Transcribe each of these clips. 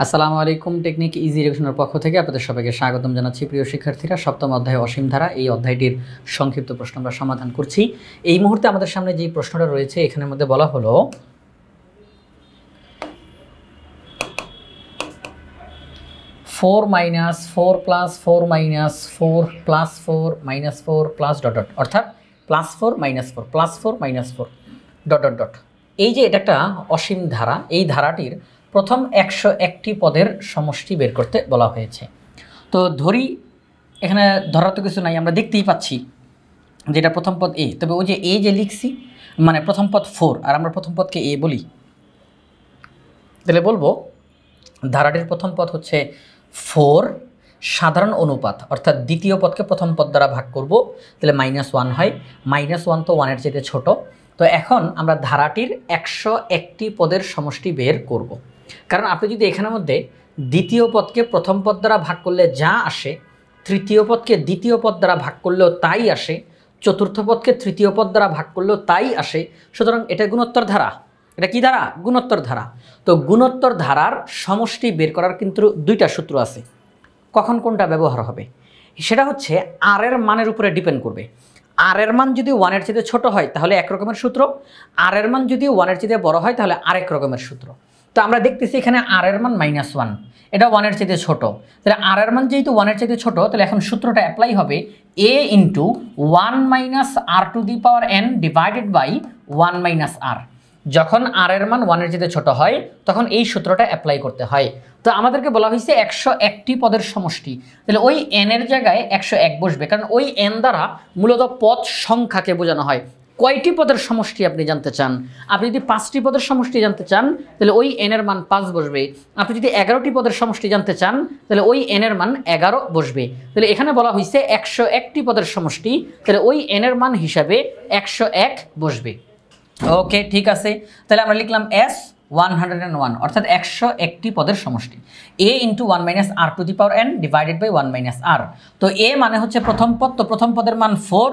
আসসালামু আলাইকুম। Technique easy এডুকেশনের পক্ষ থেকে আপনাদের সবাইকে স্বাগতম জানাচ্ছি। প্রিয় শিক্ষার্থীরা, সপ্তম অধ্যায় অসীম ধারা, এই অধ্যায়টির সংক্ষিপ্ত প্রশ্ন আমরা সমাধান করছি। এই মুহূর্তে আমাদের সামনে যে প্রশ্নটা রয়েছে এখানের মধ্যে বলা হলো 4 - 4 + 4 - 4 + 4 - 4 প্লাস ডট ডট, অর্থাৎ +4 - 4 +4 - 4 ডট ডট ডট। এই যে এটা একটা অসীম ধারা, এই ধারাটির প্রথম 101টি পদের সমষ্টি বের করতে বলা হয়েছে। তো ধরি, এখানে ধরার তো কিছু নাই, আমরা দেখতেই পাচ্ছি যেটা প্রথম পদ এ, তবে ওই যে এ যে লিখছি মানে প্রথম পদ 4 আর আমরা প্রথম পদকে এ বলি, তাহলে বলবো ধারাটির প্রথম পদ হচ্ছে 4 সাধারণ অনুপাত, অর্থাৎ দ্বিতীয় পদকে প্রথম পদ দ্বারা ভাগ করব, তাহলে -1 হয়। -1 তো 1-এর চেয়ে ছোট। তো এখন আমরা ধারাটির 101টি পদের সমষ্টি বের করব। কারণ আপনি যদি এখানের মধ্যে দ্বিতীয় পদকে প্রথম পদ দ্বারা ভাগ করলে যা আসে, তৃতীয় পদকে দ্বিতীয় পদ দ্বারা ভাগ করলেও তাই আসে, চতুর্থ পদকে তৃতীয় পদ দ্বারা ভাগ করলেও তাই আসে, সুতরাং এটা গুণোত্তর ধারা। এটা কি ধারা? গুণোত্তর ধারা। তো গুণোত্তর ধারার সমষ্টি বের করার কিন্তু দুইটা সূত্র আছে। কখন কোনটা ব্যবহার হবে সেটা হচ্ছে আর এর মানের উপরে ডিপেন্ড করবে। আর এর মান যদি 1-এর চেয়ে ছোট হয় তাহলে এক রকমের সূত্র, আর এর মান যদি 1-এর চেয়ে বড় হয় তাহলে আরেক রকমের সূত্র। তো আমরা দেখতেছি এখানে আর এর মান -1, এটা 1-এর চেয়ে ছোট, তাহলে আর এর মান যেহেতু 1-এর চেয়ে ছোট, তাহলে এখন সূত্রটা অ্যাপ্লাই হবে a × 1 - r⁴n divided by 1 - r। যখন আর এর মান 1-এর চেয়ে ছোট হয় তখন এই সূত্রটা অ্যাপ্লাই করতে হয়। তো আমাদেরকে বলা হয়েছে 101টি পদের সমষ্টি, তাহলে ওই n এর জায়গায় 101 বসবে, কারণ ওই n দ্বারা মূলত পদ সংখ্যাকে বোঝানো হয়। কয়টি পদের সমষ্টি আপনি জানতে চান? আপনি যদি 5টি পদের সমষ্টি জানতে চান তাহলে ওই n এর মান 5 বসবে। আপনি যদি 11টি পদের সমষ্টি জানতে চান তাহলে ওই n এর মান 11 বসবে। তাহলে এখানে বলা হয়েছে 101টি পদের সমষ্টি, তাহলে ওই n এর মান হিসাবে 101 বসবে। ওকে, ঠিক আছে। তাহলে আমরা লিখলাম S101, অর্থাৎ 101টি পদের সমষ্টি a × 1 - r⁴n divided by 1 - r। তো a মানে হচ্ছে প্রথম পদ, তো প্রথম পদের মান 4,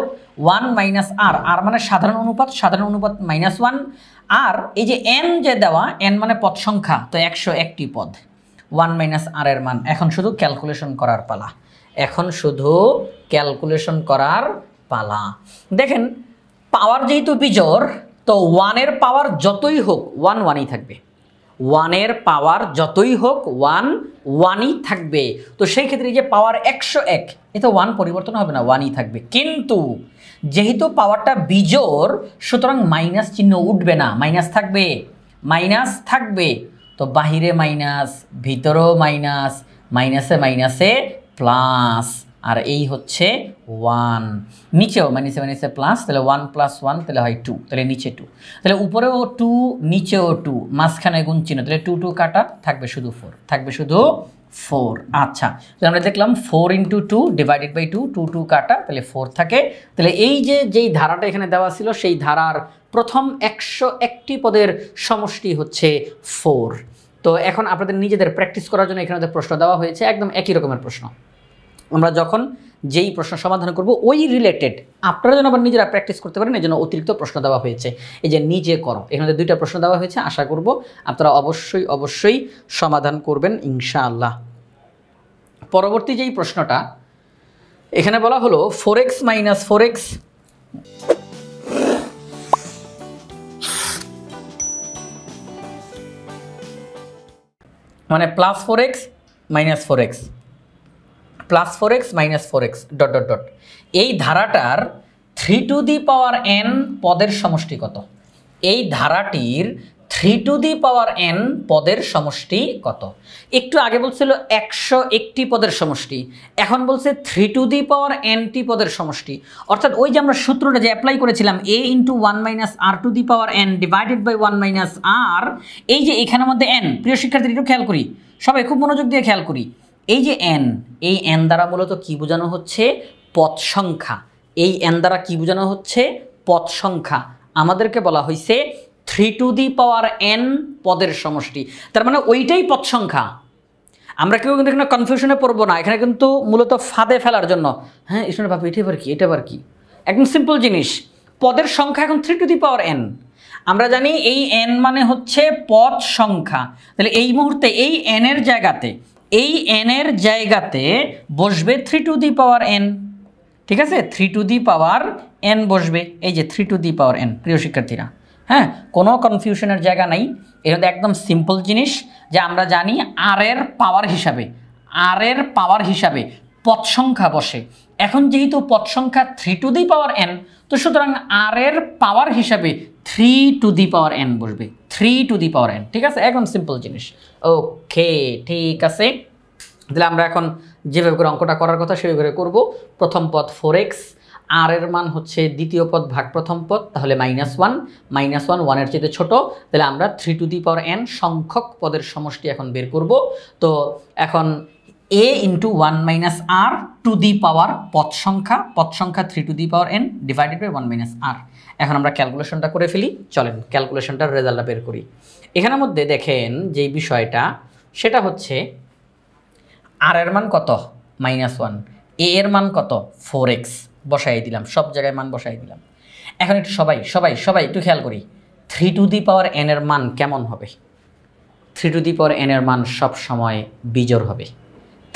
1 - r, r মানে সাধারণ অনুপাত, সাধারণ অনুপাত -1, আর এই যে n যে দেওয়া, n মানে পদ সংখ্যা, তো 101টি পদ, 1 - r এর মান। এখন শুধু ক্যালকুলেশন করার পালা, এখন শুধু ক্যালকুলেশন করার পালা। দেখেন, পাওয়ার যেহেতু বিজোড়, তো 1-এর পাওয়ার যতই হোক 1 1ই থাকবে, 1-এর পাওয়ার যতই হোক 1 1ই থাকবে। তো সেই ক্ষেত্রে যে পাওয়ার 101, এতে 1 পরিবর্তন হবে না, 1ই থাকবে। কিন্তু যেহেতু পাওয়ারটা বিজোড়, সুতরাং মাইনাস চিহ্ন উঠবে না, মাইনাস থাকবে, মাইনাস থাকবে। তো বাহিরে মাইনাস, ভিতরেও মাইনাস, মাইনাসে মাইনাসে প্লাস, আর এই হচ্ছে 1, নিচেও মাইনাসে প্লাস, তাহলে 1 + 1 তাহলে হয় 2, তাহলে নিচে 2, তাহলে উপরেও 2 নিচেও 2, মাঝখানে গুণ চিহ্ন, তাহলে 2 2 কাটা, থাকবে শুধু 4, থাকবে শুধু 4। আচ্ছা, তাহলে আমরা দেখলাম 4 × 2 ডিভাইডেড বাই 2, 2 2 কাটা, তাহলে 4 থাকে। তাহলে এই যে যেই ধারাটা এখানে দেওয়া ছিল সেই ধারার প্রথম 101টি পদের সমষ্টি হচ্ছে 4। তো এখন আপনাদের নিজেদের প্র্যাকটিস করার জন্য এখানে প্রশ্ন দেওয়া হয়েছে, একদম একই রকমের প্রশ্ন। আমরা যখন যেই প্রশ্ন সমাধান করব ওই রিলেটেড আপনারা যেন আবার নিজেরা প্র্যাকটিস করতে পারেন, এই জন্য অতিরিক্ত প্রশ্ন দেওয়া হয়েছে। এই যে নিজে করো, এখানে 2টা প্রশ্ন দেওয়া হয়েছে, আশা করব আপনারা অবশ্যই অবশ্যই সমাধান করবেন ইনশাআল্লাহ। পরবর্তী যেই প্রশ্নটা এখানে বলা হলো 4x - 4x মানে +4x - 4x, +4x - 4x dot dot dot. এই ধারাটার 3n পদের সমষ্টি কত? এই ধারাটির 3n পদের সমষ্টি কত? একটু আগে বলছিল 101টি পদের সমষ্টি, এখন বলছে 3n পদের সমষ্টি। অর্থাৎ ওই যে আমরা সূত্রটা যে অ্যাপ্লাই করেছিলাম a × 1 - r⁴n divided by 1 - r, এই যে এখানের মধ্যে n, প্রিয় শিক্ষার্থীরা একটু খেয়াল করি, সবাই খুব মনোযোগ দিয়ে খেয়াল করি। এই যে n, এই n দ্বারা মূলত কি বোঝানো হচ্ছে? পদ সংখ্যা। এই n দ্বারা কি বোঝানো হচ্ছে? পদ সংখ্যা। আমাদেরকে বলা হয়েছে 3n পদের সমষ্টি, তার মানে ওইটাই পদ সংখ্যা। আমরা কেউ কিন্তু এখানে কনফিউশনে পড়বো না, এখানে কিন্তু মূলত ফাঁদে ফেলার জন্য। হ্যাঁ, ঈশ্বর বাবা, এটা আবার কি, এটা আবার কি? একদম সিম্পল জিনিস, পদের সংখ্যা এখন 3n, আমরা জানি এই n মানে হচ্ছে পদ সংখ্যা, তাহলে এই মুহূর্তে এই n এর জায়গাতে বসবে 3 টু দি পাওয়ার n। ঠিক আছে, 3 টু দি পাওয়ার n বসবে, এই যে 3 টু দি পাওয়ার n। প্রিয় শিক্ষার্থীরা, হ্যাঁ, কোনো কনফিউশনের জায়গা নাই, এটা একদম সিম্পল জিনিস যে আমরা জানি r এর পাওয়ার হিসাবে পদ সংখ্যা বসে। এখন যেহেতু পদ সংখ্যা 3 টু দি পাওয়ার n, তো সুতরাং r এর পাওয়ার হিসাবে 3 টু দি পাওয়ার n বসবে, 3 টু দি পাওয়ার n। ঠিক আছে, একদম সিম্পল জিনিস। ওকে, ঠিক আছে, তাহলে আমরা এখন যেভাবে করে অঙ্কটা করার কথা সেভাবে করে করবো। প্রথম পদ 4x, r এর মান হচ্ছে দ্বিতীয় পদ ভাগ প্রথম পদ, তাহলে -1, -1 এর চেয়ে ছোট, তাহলে আমরা 3 টু দি পাওয়ার n সংখ্যক পদের সমষ্টি এখন বের করব। তো এখন a into 1 minus r to the power পদ সংখ্যা 3 to the power n divided by 1 minus r। এখন আমরা ক্যালকুলেশনটা করে ফেলি, চলেন ক্যালকুলেশনটার রেজাল্টটা বের করি। এখানের মধ্যে দেখেন যে বিষয়টা, সেটা হচ্ছে r এর মান কত -1, a এর মান কত 4x, বসাই দিলাম, সব জায়গায় মান বসাই দিলাম। এখন একটু সবাই একটু খেয়াল করি, 3 টু দি পাওয়ার n এর মান কেমন হবে? 3 টু দি পাওয়ার n এর মান সব সময় বিজোড় হবে।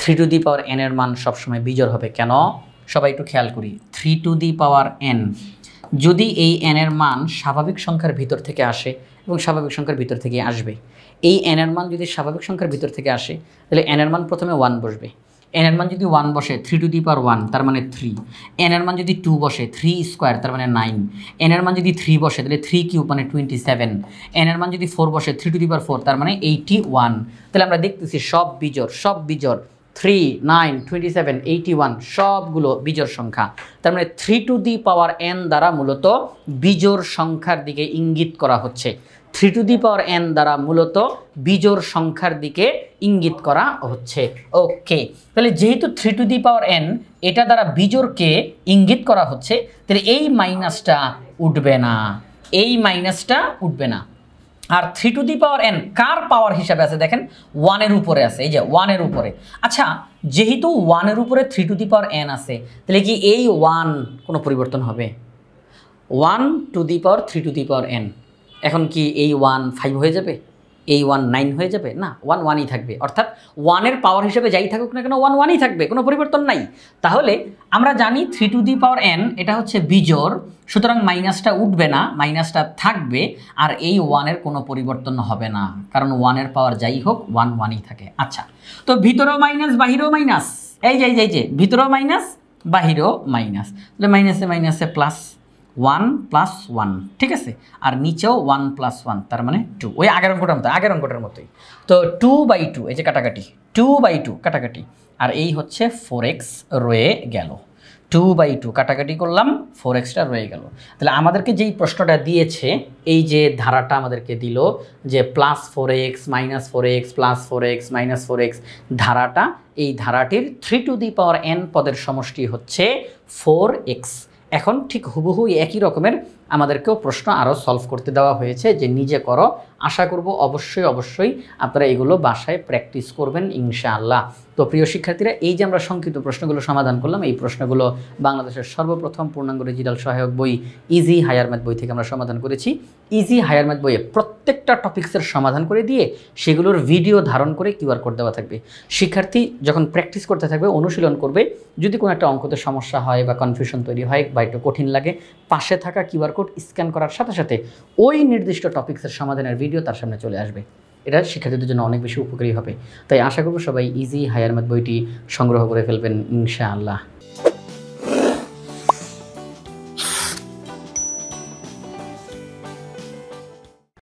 3 টু দি পাওয়ার n এর মান সবসময় বিজোড় হবে কেন? সবাই একটু খেয়াল করি, 3 টু দি পাওয়ার n যদি এই n এর মান স্বাভাবিক সংখ্যার ভিতর থেকে আসে, এবং স্বাভাবিক সংখ্যার ভিতর থেকে আসবে, এই n এর মান যদি স্বাভাবিক সংখ্যার ভিতর থেকে আসে, তাহলে n এর মান প্রথমে 1 বসবে। n এর মান যদি 1 বসে 3 টু দি পাওয়ার 1 তার মানে 3, n এর মান যদি 2 বসে 3 স্কোয়ার তার মানে 9, n এর মান যদি 3 বসে তাহলে 3 কিউব মানে 27, n এর মান যদি 4 বসে 3 টু দি পাওয়ার 4 তার মানে 81। তাহলে আমরা দেখতেছি সব বিজোড় 3, 9, 27, 81 সবগুলো বিজোড় সংখ্যা। তার মানে 3 টু দি পাওয়ার n দ্বারা মূলত বিজোড় সংখ্যার দিকে ইঙ্গিত করা হচ্ছে। 3 টু দি পাওয়ার n দ্বারা মূলত বিজোড় সংখ্যার দিকে ইঙ্গিত করা হচ্ছে। ওকে, তাহলে যেহেতু 3 টু দি পাওয়ার n এটা দ্বারা বিজোড়কে ইঙ্গিত করা হচ্ছে, তাহলে এই মাইনাসটা উঠবে না, আর 3 টু দি পাওয়ার n কার পাওয়ার হিসাবে আছে দেখেন, 1 এর উপরে আছে, এই যে 1 এর উপরে। আচ্ছা, যেহেতু 1 এর উপরে 3 টু দি পাওয়ার n আছে, তাহলে কি এই 1 কোনো পরিবর্তন হবে? 1 two the power 3 to the power n, এখন কি এই 1 5 হয়ে যাবে? এই 1 9 হয়ে যাবে? না, 1 1ই থাকবে। অর্থাৎ 1 এর পাওয়ার হিসেবে যাই থাকুক না কেন 1 1ই থাকবে, কোনো পরিবর্তন নাই। তাহলে আমরা জানি 3 টু দি পাওয়ার n এটা হচ্ছে বিজোড়, সুতরাং মাইনাসটা উঠবে না, মাইনাসটা থাকবে, আর এই 1 এর কোনো পরিবর্তন হবে না, কারণ 1 এর পাওয়ার যাই হোক 1 1ই থাকে। আচ্ছা, তো ভিতরেও মাইনাস বাহিরেও মাইনাস, এই যে ভিতরেও মাইনাস বাহিরেও মাইনাস, তাহলে মাইনাসে প্লাস 1 প্লাস 1, ঠিক আছে, আর নিচেও 1 প্লাস 1 তার মানে 2, ওই আগের অঙ্কটার মতোই। তো 2/2, এই যে কাটাকাটি, 2/2 কাটাকাটি, আর এই হচ্ছে 4x রয়ে গেল, 2/2 কাটাকাটি করলাম, 4xটা রয়ে গেল। তাহলে আমাদেরকে যেই প্রশ্নটা দিয়েছে, এই যে ধারাটা আমাদেরকে দিল যে +4x -4x +4x -4x ধারাটা, এই ধারাটির 3 টু দি পাওয়ার n পদের সমষ্টি হচ্ছে 4x। এখন ঠিক হুবহু একই রকমের আমাদেরকেও প্রশ্ন আরও সলভ করতে দেওয়া হয়েছে, যে নিজে করো। আশা করব অবশ্যই আপনারা এগুলো বাসায় প্র্যাকটিস করবেন ইনশাআল্লাহ। তো প্রিয় শিক্ষার্থীরা, এই যে আমরা সংক্ষিপ্ত প্রশ্নগুলো সমাধান করলাম, এই প্রশ্নগুলো বাংলাদেশের সর্বপ্রথম পূর্ণাঙ্গ ডিজিটাল সহায়ক বই ইজি হায়ার ম্যাথ বই থেকে আমরা সমাধান করেছি। ইজি হায়ার ম্যাথ বইয়ে প্রত্যেকটা টপিক্সের সমাধান করে দিয়ে সেগুলোর ভিডিও ধারণ করে কিউআর কোড দেওয়া থাকবে। শিক্ষার্থী যখন প্র্যাকটিস করতে থাকবে, অনুশীলন করবে, যদি কোনো একটা অঙ্কতে সমস্যা হয় বা কনফিউশন তৈরি হয় বা একটু কঠিন লাগে, পাশে থাকা কিউআর কোড স্ক্যান করার সাথে সাথে ওই নির্দিষ্ট টপিক্সের সমাধানের ভিডিও তার সামনে চলে আসবে। এটা শিক্ষার্থীদের জন্য অনেক বেশি উপকারী হবে। তাই আশা করব সবাই ইজি হায়ার ম্যাথ বইটি সংগ্রহ করে ফেলবেন ইনশাআল্লাহ।